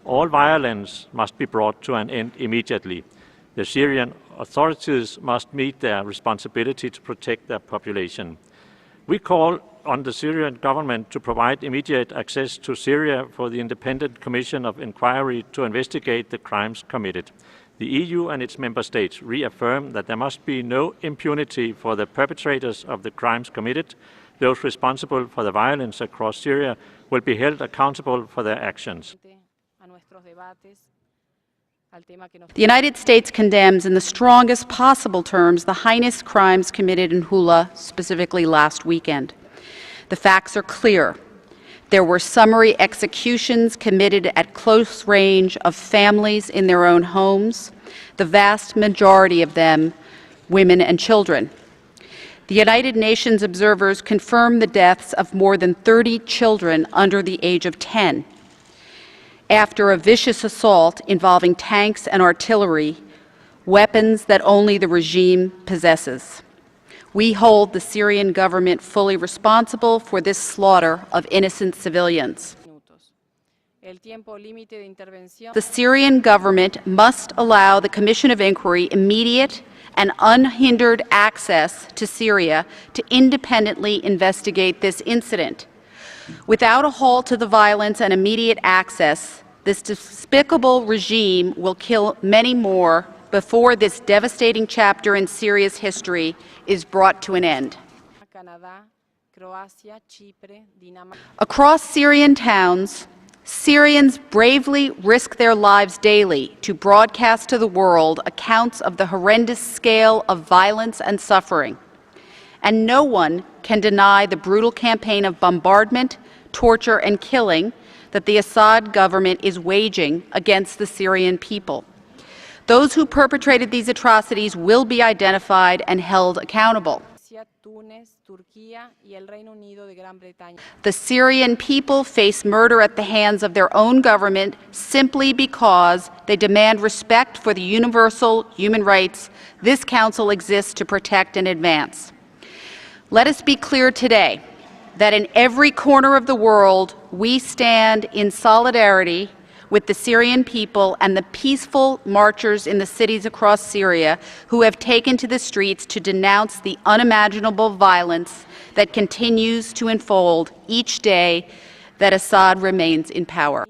All violence must be brought to an end immediately. The Syrian authorities must meet their responsibility to protect their population. We call on the Syrian government to provide immediate access to Syria for the Independent Commission of Inquiry to investigate the crimes committed. The EU and its member states reaffirm that there must be no impunity for the perpetrators of the crimes committed. Those responsible for the violence across Syria will be held accountable for their actions. The United States condemns in the strongest possible terms the heinous crimes committed in El-Houleh, specifically last weekend. The facts are clear. There were summary executions committed at close range of families in their own homes, the vast majority of them women and children. The United Nations observers confirmed the deaths of more than 30 children under the age of 10. After a vicious assault involving tanks and artillery, weapons that only the regime possesses. We hold the Syrian government fully responsible for this slaughter of innocent civilians. The Syrian government must allow the Commission of Inquiry immediate and unhindered access to Syria to independently investigate this incident. Without a halt to the violence and immediate access, this despicable regime will kill many more before this devastating chapter in Syria's history is brought to an end. Across Syrian towns, Syrians bravely risk their lives daily to broadcast to the world accounts of the horrendous scale of violence and suffering. And no one can deny the brutal campaign of bombardment, torture, and killing that the Assad government is waging against the Syrian people. Those who perpetrated these atrocities will be identified and held accountable. The Syrian people face murder at the hands of their own government simply because they demand respect for the universal human rights this Council exists to protect and advance. Let us be clear today that in every corner of the world we stand in solidarity with the Syrian people and the peaceful marchers in the cities across Syria who have taken to the streets to denounce the unimaginable violence that continues to unfold each day that Assad remains in power.